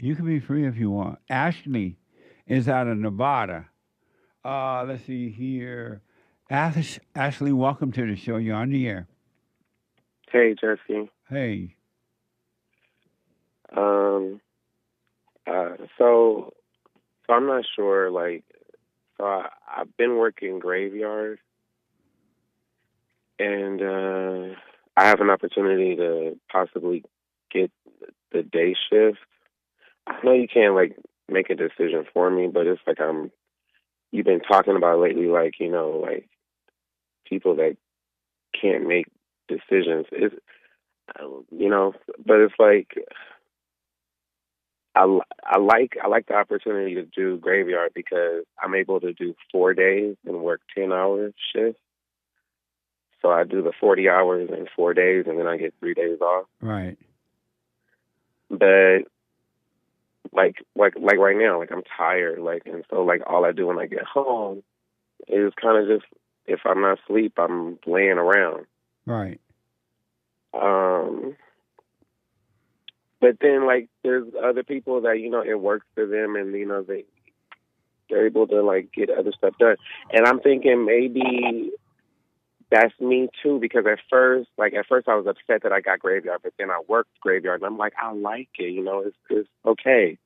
You can be free if you want. Ashley is out of Nevada. Let's see here. Ashley, welcome to the show. You're on the air. Hey, Jesse. Hey. Um, so I'm not sure. I've been working graveyard, and I have an opportunity to possibly get the day shift. I know you can't make a decision for me, but it's like you've been talking about lately, like people that can't make decisions. But it's like I like the opportunity to do graveyard because I'm able to do 4 days and work 10 hour shifts. So I do the 40 hours in 4 days, and then I get 3 days off. Right. But like right now, I'm tired, and so all I do when I get home is kind of just, if I'm not asleep, I'm laying around. Right. Um, but then there's other people that it works for them, and they're able to get other stuff done. And I'm thinking maybe that's me too, because at first I was upset that I got graveyard, but then I worked graveyard, and I'm like, I like it, it's okay.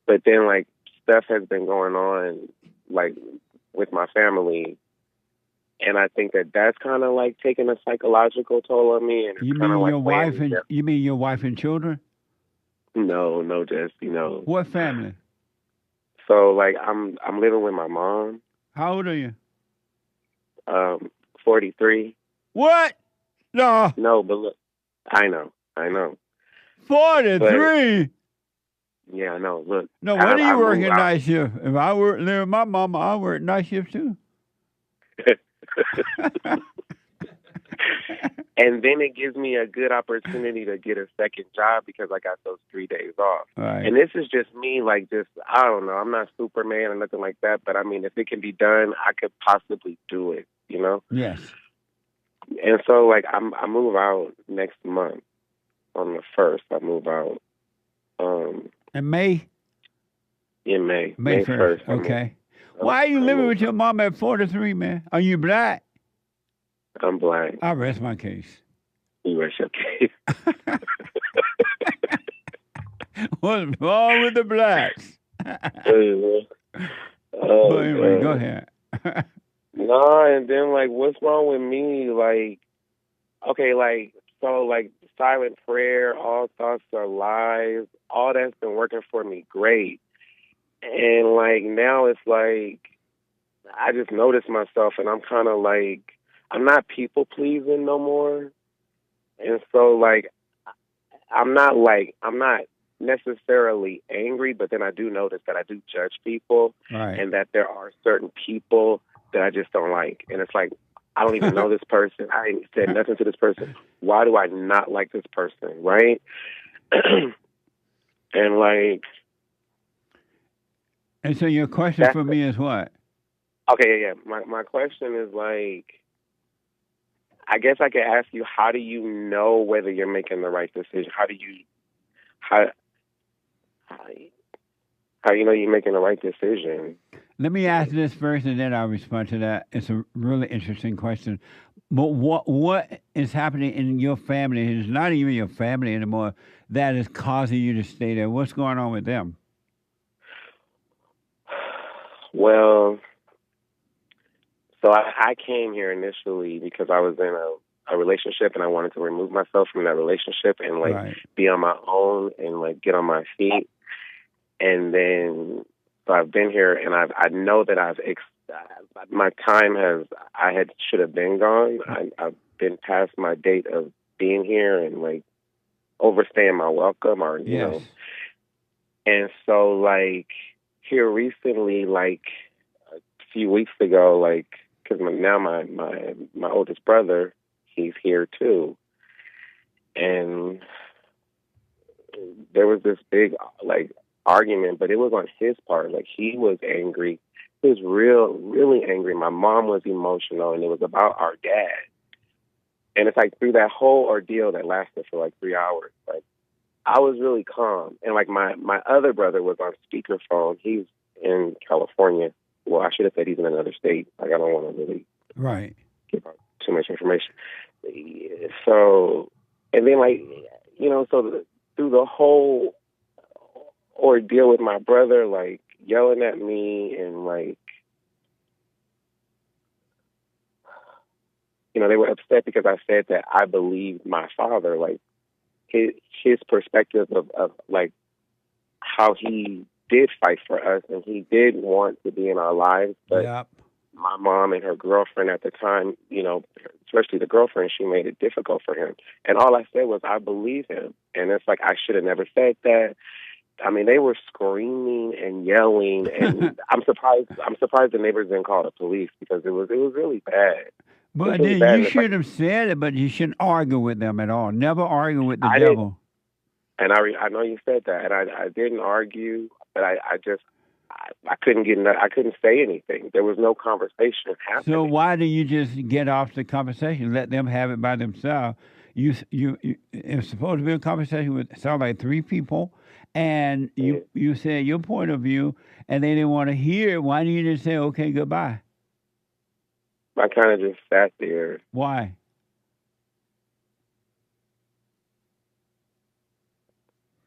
But then stuff has been going on with my family, and I think that's kind of taking a psychological toll on me, and it's kind of you mean your wife and children? No, Jesse, no. What family? So I'm living with my mom. How old are you? 43. What? No. No, but look, I know. 43. Yeah, I know. Look. No, when are you working night shift? If I were living with my mama, I work night shift too. And then it gives me a good opportunity to get a second job because I got those 3 days off. Right. And this is just me, I don't know. I'm not Superman or nothing like that, but I mean, if it can be done, I could possibly do it, Yes. And so, I move out next month on the 1st. I move out. In May? In May. May 1st. Okay. Why are you living with your mom at 43, man? Are you black? I'm black. I rest my case. You rest your case. What's wrong with the blacks? Anyway, go ahead. No, and then what's wrong with me? Silent prayer, all thoughts are lies, all that's been working for me great. And now it's I just notice myself, and I'm kind of I'm not people pleasing no more. And so I'm not necessarily angry, but then I do notice that I do judge people, right, and that there are certain people that I just don't like. And it's I don't even know this person. I ain't said nothing to this person. Why do I not like this person, right? And And so your question for me is what? Okay, yeah. My question is I guess I could ask you, how do you know whether you're making the right decision? How you know you're making the right decision? Let me ask this first, and then I'll respond to that. It's a really interesting question. But what is happening in your family? It's not even your family anymore that is causing you to stay there. What's going on with them? Well, so I came here initially because I was in a relationship, and I wanted to remove myself from that relationship and Right. be on my own and get on my feet. And then so I've been here, and I know that my time should have been gone. I've been past my date of being here and overstaying my welcome, or you know. And so here recently, a few weeks ago, because now my oldest brother, he's here too, and there was this big argument, but it was on his part. He was angry. He was really angry. My mom was emotional, and it was about our dad. And it's through that whole ordeal that lasted for 3 hours, I was really calm. And like my other brother was on speakerphone. He's in California. Well, I should have said he's in another state. Like I don't want to really Right. give out too much information. So, and then like, through the whole ordeal with my brother, like yelling at me and like, they were upset because I said that I believed my father, like his perspective of like how he did fight for us and he did want to be in our lives, but Yep. my mom and her girlfriend at the time, especially the girlfriend, she made it difficult for him. And all I said was, I believe him. And it's like, I should have never said that. I mean, they were screaming and yelling, and I'm surprised the neighbors didn't call the police because it was really bad. It was But really then bad. you And it's like, should have said it, but you shouldn't argue with them at all. Never argue with the I didn't, devil. and I know you said that, and I didn't argue, but I just I couldn't I couldn't say anything. There was no conversation happening. So why do you just get off the conversation? Let them have it by themselves. It's supposed to be a conversation with sound like three people, and you said your point of view, and they didn't want to hear it. Why didn't you just say okay, goodbye? I kind of just sat there. Why?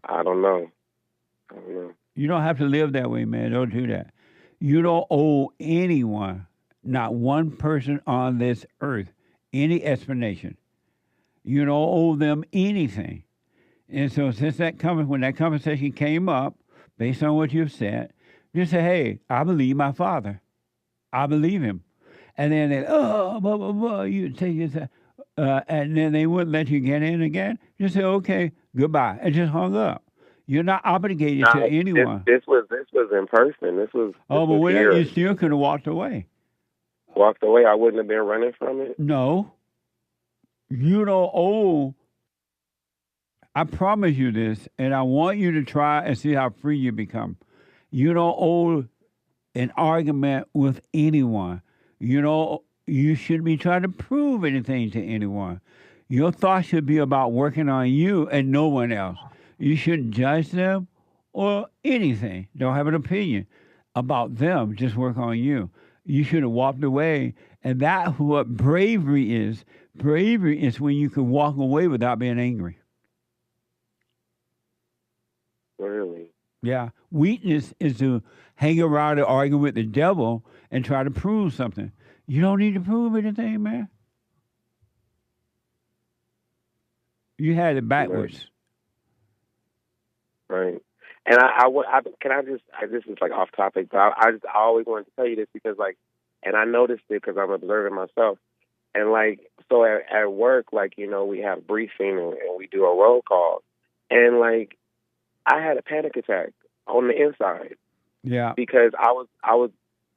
I don't know. You don't have to live that way, man. Don't do that. You don't owe anyone, not one person on this earth, any explanation. You don't owe them anything. And so when that conversation came up, based on what you've said, just say, hey, I believe my father. I believe him. And then blah, blah, blah, you take this, and then they wouldn't let you get in again. Just say, okay, goodbye, and just hung up. You're not obligated to anyone. This was in person. This was here. You still could have walked away. Walked away? I wouldn't have been running from it? No. You don't owe. I promise you this, and I want you to try and see how free you become. You don't owe an argument with anyone. You shouldn't be trying to prove anything to anyone. Your thoughts should be about working on you and no one else. You shouldn't judge them or anything. Don't have an opinion about them. Just work on you. You should have walked away. And that's what bravery is. Bravery is when you can walk away without being angry. Really? Yeah. Weakness is to hang around and argue with the devil and try to prove something. You don't need to prove anything, man. You had it backwards. Right. And this is like off topic, but I always wanted to tell you this because and I noticed it because I'm observing myself. And so at work, we have briefing and we do a roll call. And I had a panic attack on the inside. Yeah. Because I was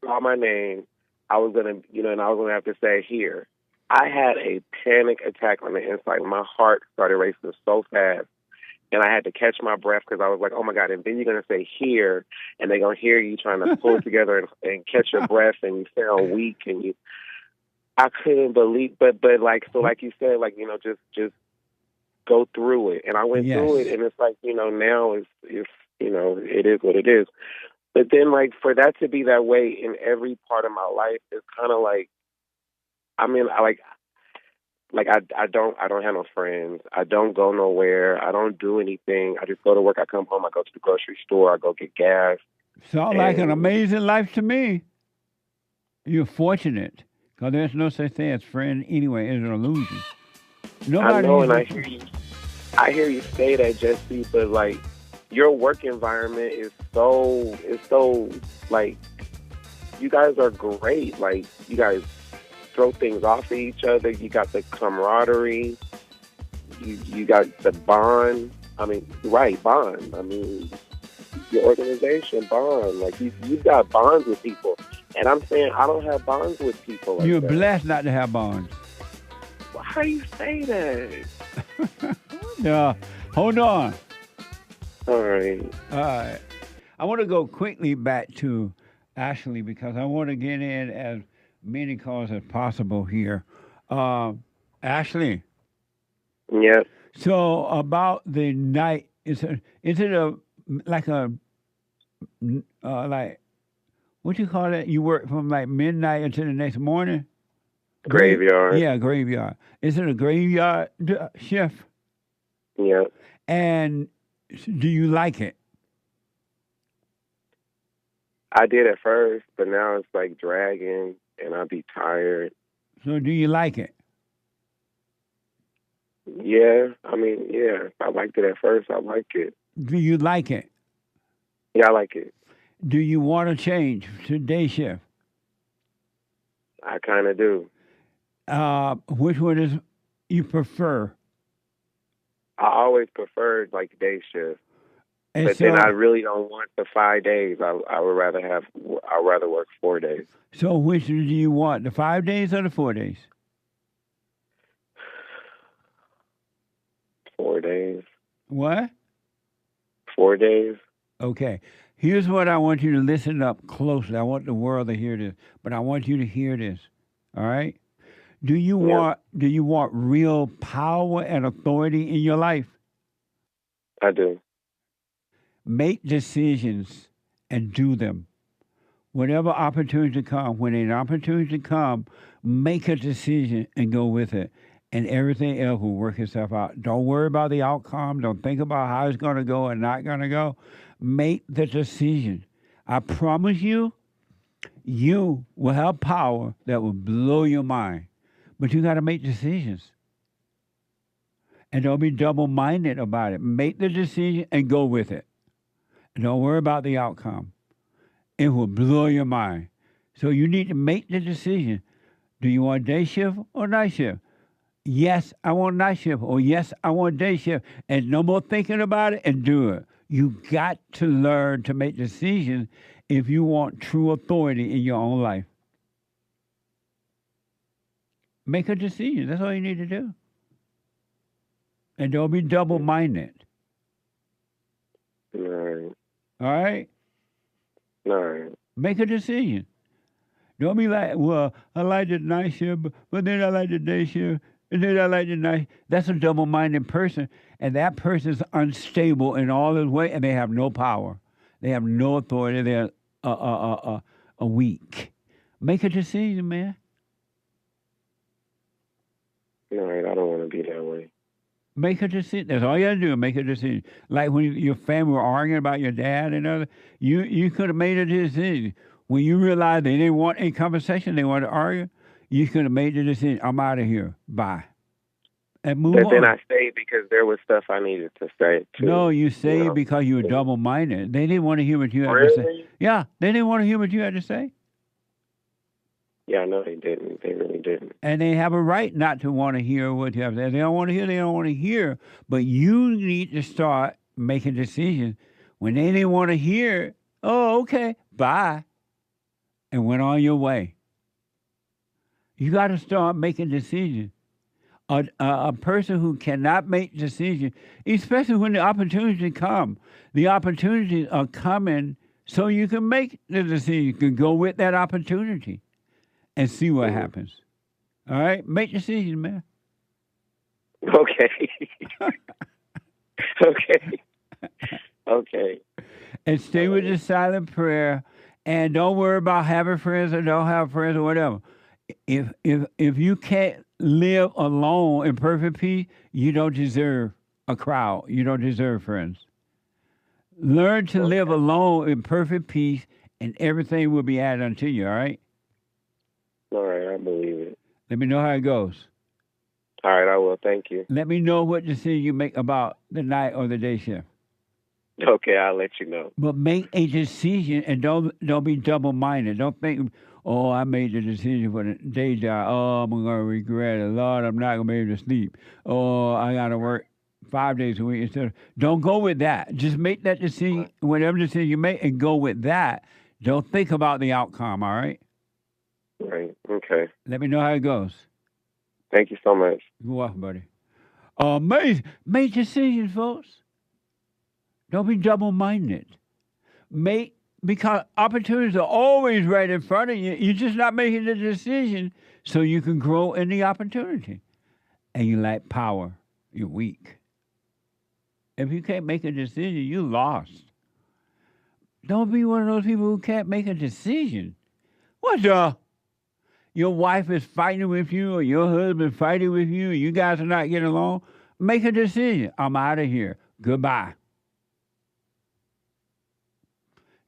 call my name. I was gonna, and I was gonna have to say here. I had a panic attack on the inside. My heart started racing so fast, and I had to catch my breath because I was like, "Oh my God!" And then you're gonna say here, and they're gonna hear you trying to pull it together and catch your breath, and you sound weak, and you. I couldn't believe, but like you said, just go through it, and I went through it, and it's now it's it is what it is. But then, for that to be that way in every part of my life is kind of I don't have no friends. I don't go nowhere. I don't do anything. I just go to work. I come home. I go to the grocery store. I go get gas. Sounds like an amazing life to me. You're fortunate because there's no such thing as friend anyway. It's an illusion. I know, and I hear you say that, Jesse, but your work environment is so you guys are great. You guys throw things off of each other. You got the camaraderie. You got the bond. I mean, right, bond. I mean, your organization bond. You've got bonds with people. And I'm saying I don't have bonds with people You're that. Blessed not to have bonds. Well, how do you say that? Yeah. Hold on. All right. I want to go quickly back to Ashley because I want to get in as many calls as possible here. Ashley. Yes. So about the night is it a like a like what you call it? You work from like midnight until the next morning. Graveyard. Yeah, graveyard. Is it a graveyard shift? Yeah. And do you like it? I did at first, but now it's like dragging, and I'll be tired. So do you like it? Yeah, I mean, yeah. I liked it at first. I like it. Do you like it? Yeah, I like it. Do you want to change to day shift? I kind of do. Which one is you prefer? I always preferred like day shift, And but so, then I really don't want the 5 days. I would rather have. I'd rather work 4 days. so which do you want? The 5 days or the 4 days? 4 days. What? 4 days. Okay. Here's what I want you to listen up closely. I want the world to hear this, but I want you to hear this. All right? Do you want real power and authority in your life? I do. Make decisions and do them. Whatever opportunity come, when an opportunity come, make a decision and go with it. And everything else will work itself out. Don't worry about the outcome. Don't think about how it's going to go and not going to go. Make the decision. I promise you, you will have power that will blow your mind. But you got to make decisions. And don't be double-minded about it. Make the decision and go with it. And don't worry about the outcome. It will blow your mind. So you need to make the decision. Do you want day shift or night shift? Yes, I want night shift. Or yes, I want day shift. And no more thinking about it and do it. You got to learn to make decisions if you want true authority in your own life. Make a decision. That's all you need to do. And don't be double-minded. All right. All right? All right. Make a decision. Don't be like, well, I like the night shift, but then I like the day shift, and then I like the night. That's a double-minded person, and that person is unstable in all his way, and they have no power. They have no authority. They're weak. Make a decision, man. All right. I don't want to be that way. Make a decision. That's all you got to do. Make a decision. Like when your family were arguing about your dad and other, you could have made a decision. When you realized they didn't want any conversation, they wanted to argue, you could have made the decision. I'm out of here. Bye. And move on. But then I stayed because there was stuff I needed to say too. No, you stayed because you were double-minded. They didn't want to hear what you had to say. Yeah, they didn't want to hear what you had to say. Yeah, no, they didn't. They really didn't. And they have a right not to want to hear what you have to say. They don't want to hear, they don't want to hear. But you need to start making decisions. When they didn't want to hear, oh, okay, bye. And went on your way. You got to start making decisions. A person who cannot make decisions, especially when the opportunities come, the opportunities are coming so you can make the decision. You can go with that opportunity and see what happens. All right? Make decisions, man. Okay. Okay. Okay. And stay with the silent prayer, and don't worry about having friends or don't have friends or whatever. If you can't live alone in perfect peace, you don't deserve a crowd. You don't deserve friends. Learn to live alone in perfect peace, and everything will be added unto you, all right? All right, I believe it. Let me know how it goes. All right, I will. Thank you. Let me know what decision you make about the night or the day shift. Okay, I'll let you know. But make a decision and don't be double-minded. Don't think, oh, I made the decision for the day job. Oh, I'm going to regret it. Lord, I'm not going to be able to sleep. Oh, I got to work 5 days a week instead of... Don't go with that. Just make that decision, whatever decision you make, and go with that. Don't think about the outcome, all right? Right, okay. Let me know how it goes. Thank you so much. You're welcome, buddy. Make decisions, folks. Don't be double-minded. Because opportunities are always right in front of you. You're just not making the decision so you can grow in the opportunity. And you lack power. You're weak. If you can't make a decision, you lost. Don't be one of those people who can't make a decision. What the? Your wife is fighting with you or your husband fighting with you and you guys are not getting along? Make a decision. I'm out of here. Goodbye.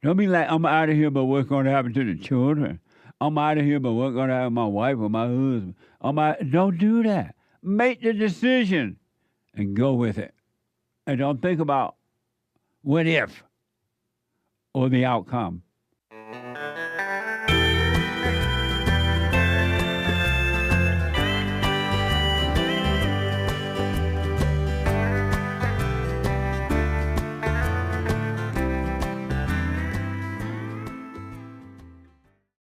Don't be like, I'm out of here, but what's going to happen to the children? I'm out of here, but what's going to happen to my wife or my husband? Don't do that. Make the decision and go with it. And don't think about what if or the outcome.